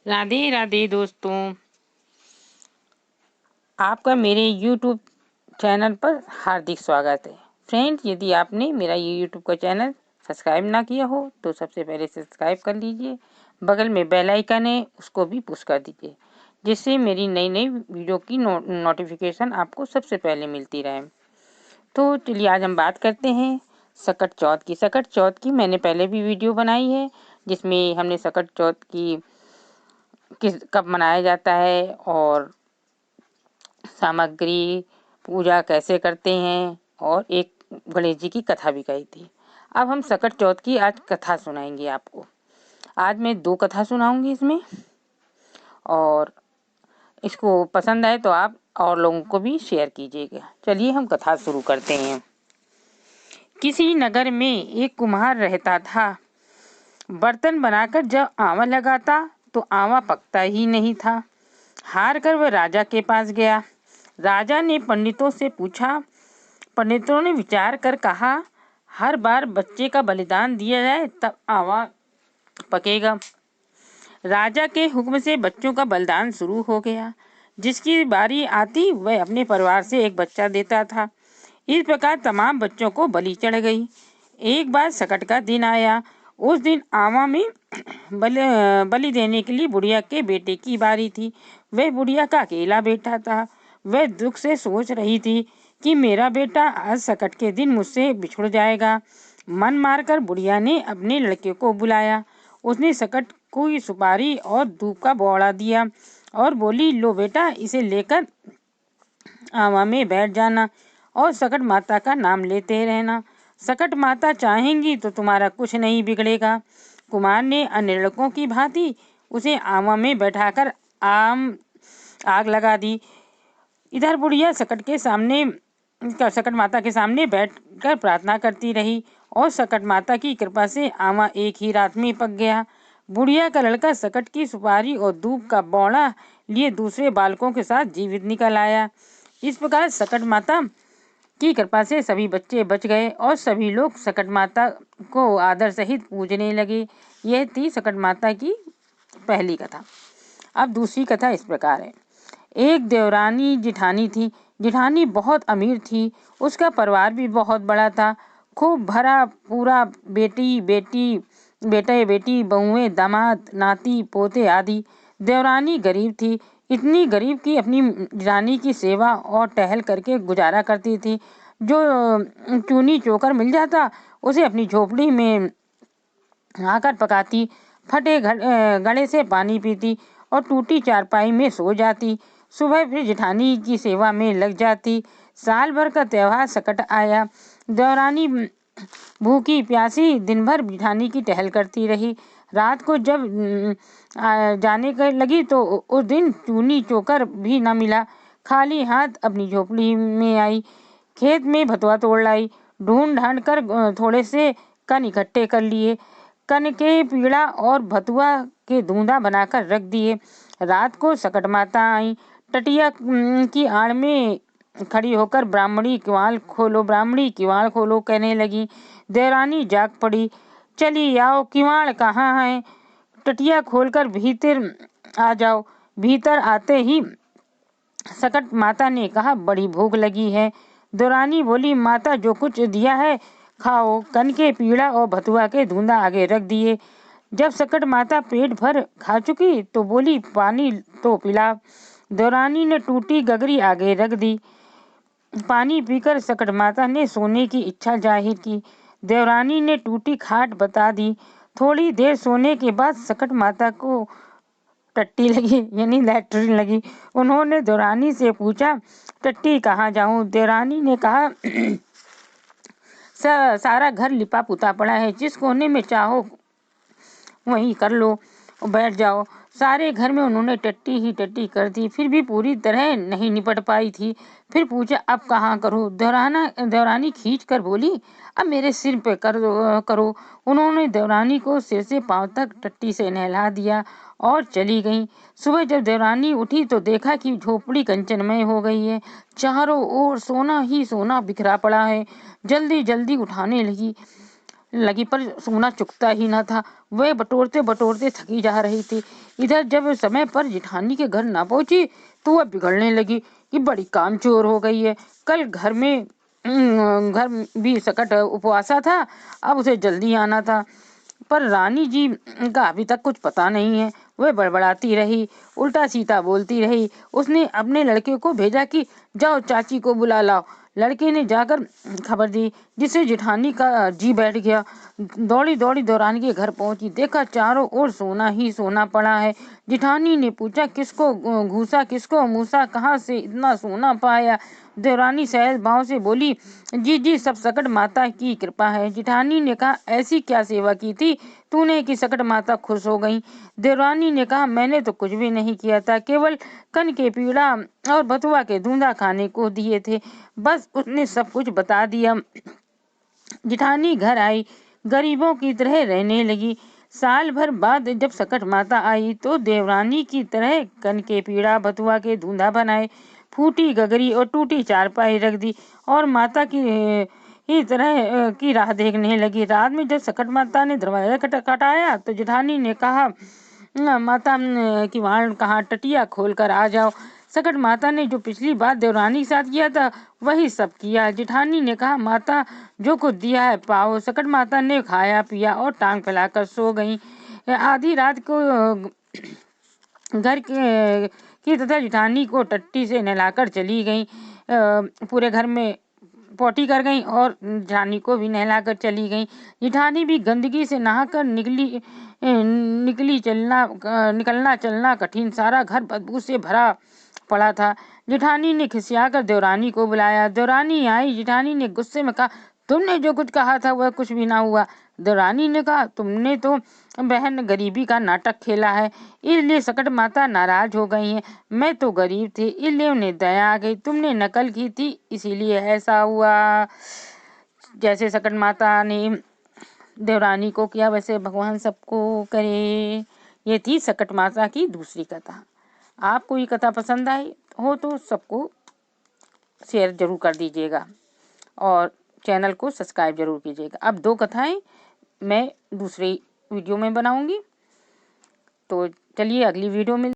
राधे राधे दोस्तों, आपका मेरे YouTube चैनल पर हार्दिक स्वागत है। फ्रेंड्स, यदि आपने मेरा ये YouTube का चैनल सब्सक्राइब ना किया हो तो सबसे पहले सब्सक्राइब कर लीजिए। बगल में बेल आइकन है, उसको भी पुश कर दीजिए, जिससे मेरी नई नई वीडियो की नोटिफिकेशन आपको सबसे पहले मिलती रहे। तो चलिए आज हम बात करते हैं सकट चौथ की। सकट चौथ की मैंने पहले भी वीडियो बनाई है, जिसमें हमने सकट चौथ की कब मनाया जाता है और सामग्री, पूजा कैसे करते हैं, और एक गणेश जी की कथा भी कही थी। अब हम सकट चौथ की आज कथा सुनाएंगे आपको। आज मैं 2 कथा सुनाऊंगी इसमें, और इसको पसंद आए तो आप और लोगों को भी शेयर कीजिएगा। चलिए हम कथा शुरू करते हैं। किसी नगर में एक कुम्हार रहता था। बर्तन बनाकर जब आंवा लगाता तो आंवा पकता ही नहीं था। हार कर वह राजा के पास गया। राजा ने पंडितों से पूछा। पंडितों ने विचार कर कहा, हर बार बच्चे का बलिदान दिया जाए तब आंवा पकेगा। राजा के हुक्म से बच्चों का बलिदान शुरू हो गया। जिसकी बारी आती वह अपने परिवार से एक बच्चा देता था। इस प्रकार तमाम बच्चों को बलि चढ़ गई। एक बार सकट का दिन आया। उस दिन आंवा में बलि देने के लिए बुढ़िया के बेटे की बारी थी। वह बुढ़िया का अकेला बेटा था। वह दुख से सोच रही थी कि मेरा बेटा आज सकट के दिन मुझसे बिछुड़ जाएगा। मन मारकर बुढ़िया ने अपने लड़के को बुलाया। उसने सकट को सुपारी और दूब का बौड़ा दिया और बोली, लो बेटा, इसे लेकर आंवा में बैठ जाना और सकट माता का नाम लेते रहना। सकट माता चाहेंगी तो तुम्हारा कुछ नहीं बिगड़ेगा। कुमार ने अन्य लड़कों की भांति उसे आंवा में बैठाकर आग लगा दी। इधर बुढ़िया सकट माता के सामने बैठकर प्रार्थना करती रही और सकट माता की कृपा से आंवा एक ही रात में पक गया। बुढ़िया का लड़का सकट की सुपारी और दूब का बौड़ा लिए दूसरे बालकों के साथ जीवित निकल आया। इस प्रकार सकट माता की कृपा से सभी बच्चे बच गए और सभी लोग सकट माता को आदर सहित पूजने लगे। यह थी सकट माता की पहली कथा। अब दूसरी कथा इस प्रकार है। एक देवरानी जिठानी थी। जिठानी बहुत अमीर थी। उसका परिवार भी बहुत बड़ा था। खूब भरा पूरा बेटे बेटी, बहुएं, दामाद, नाती, पोते आदि। देवरानी गरीब थी। इतनी गरीब कि अपनी रानी की सेवा और टहल करके गुजारा करती थी। जो चूनी चोकर मिल जाता उसे अपनी झोपड़ी में आकर पकाती, फटे घड़े से पानी पीती और टूटी चारपाई में सो जाती। सुबह फिर जेठानी की सेवा में लग जाती। साल भर का त्योहार सकट आया। देवरानी भूखी प्यासी दिन भर जेठानी की टहल करती रही। रात को जब जाने कर लगी तो उस दिन चूनी चोकर भी न मिला। खाली हाथ अपनी झोपड़ी में आई। खेत में भतुआ तोड़ लाई। ढूंढ ढांड कर थोड़े से कन इकट्ठे कर लिए। कन के पीड़ा और भतुआ के धूंधा बनाकर रख दिए। रात को सकट माता आई। टटिया की आड़ में खड़ी होकर ब्राह्मणी किवाड़ खोलो कहने लगी। देवरानी जाग पड़ी। चली आओ, किवाड़ कहाँ है? टटिया खोलकर भीतर आ जाओ। भीतर आते ही सकट माता ने कहा, बड़ी भूख लगी है। देवरानी बोली, माता जो कुछ दिया है खाओ। कन के पीड़ा और भतुआ के धुंधा आगे रख दिए। जब सकट माता पेट भर खा चुकी तो बोली, पानी तो पिला। देवरानी ने टूटी गगरी आगे रख दी। पानी पीकर सकट माता ने सोने की इच्छा जाहिर की। देवरानी ने टूटी खाट बता दी। थोड़ी देर सोने के बाद सकट माता को टट्टी लगी, यानी लैट्रिन लगी। उन्होंने देवरानी से पूछा, टट्टी कहाँ जाऊं? देवरानी ने कहा, सारा घर लिपा पुता पड़ा है, जिस कोने में चाहो वहीं कर लो, बैठ जाओ। सारे घर में उन्होंने टट्टी ही टट्टी कर दी, फिर भी पूरी तरह नहीं निपट पाई थी। फिर पूछा, अब कहाँ करूँ? देवरानी खींच कर बोली, अब मेरे सिर पे करो। उन्होंने देवरानी को सिर से पांव तक टट्टी से नहला दिया और चली गईं। सुबह जब देवरानी उठी तो देखा कि झोपड़ी कंचनमय हो गई है। चारों ओर सोना ही सोना बिखरा पड़ा है। जल्दी जल्दी उठाने लगी। लगी पर सोना चुकता ही न था। वह बटोरते बटोरते थकी जा रही थी। इधर जब समय पर जेठानी के घर ना पहुंची तो वह बिगड़ने लगी कि बड़ी कामचोर हो गई है। कल घर भी सकट उपवासा था, अब उसे जल्दी आना था, पर रानी जी का अभी तक कुछ पता नहीं है। वह बड़बड़ाती रही, उल्टा सीधा बोलती रही। उसने अपने लड़के को भेजा कि जाओ चाची को बुला लाओ। लड़के ने जाकर खबर दी, जिससे जेठानी का जी बैठ गया। दौड़ी दौड़ी देवरानी के घर पहुंची, देखा चारों ओर सोना ही सोना पड़ा है। जेठानी ने पूछा, किसको घूसा, किसको मूसा, कहाँ से इतना सोना पाया? देवरानी सहज भाव से बोली, जी जी, सब सकट माता की कृपा है। जेठानी ने कहा, ऐसी क्या सेवा की थी तूने कि सकट माता खुश हो गई? देवरानी ने कहा, मैंने तो कुछ भी नहीं किया था, केवल कन के पीड़ा और बथुआ के धूंधा खाने को दिए थे, बस उसने सब कुछ बता दिया। जेठानी घर आई, गरीबों की तरह रहने लगी। साल भर बाद जब सकट माता आई तो देवरानी की तरह कन के पीड़ा, बथुआ के धूंधा बनाए, फूटी गगरी और टूटी चारपाई रख दी और माता की तरह की राह देखने लगी। रात में जब सकट माता ने दरवाजा खटखटाया तो जेठानी ने कहा, माता की वाण कहाँ, टटिया खोल कर आ जाओ। सकट माता ने जो पिछली बार देवरानी के साथ किया था वही सब किया। जेठानी ने कहा, माता जो कुछ दिया है पाओ। सकट माता ने खाया पिया और टांग फैलाकर सो गई। आधी रात को घर की तथा जेठानी को टट्टी से नहलाकर चली गई। पूरे घर में पोटी कर गई और जेठानी को भी नहलाकर चली गई। जेठानी भी गंदगी से नहाकर निकलना चलना कठिन, सारा घर बदबू से भरा पड़ा था। जेठानी ने खिसियाकर देवरानी को बुलाया। देवरानी आई। जेठानी ने गुस्से में कहा, तुमने जो कुछ कहा था वह कुछ भी ना हुआ। देवरानी ने कहा, तुमने तो बहन गरीबी का नाटक खेला है, इसलिए सकट माता नाराज हो गई है। मैं तो गरीब थी, इसलिए उन्हें दया आ गई। तुमने नकल की थी, इसीलिए ऐसा हुआ। जैसे सकट माता ने देवरानी को किया वैसे भगवान सबको करे। ये थी सकट माता की दूसरी कथा। आपको ये कथा पसंद आई हो तो सबको शेयर जरूर कर दीजिएगा और चैनल को सब्सक्राइब जरूर कीजिएगा। अब 2 कथाएं मैं दूसरी वीडियो में बनाऊंगी, तो चलिए अगली वीडियो में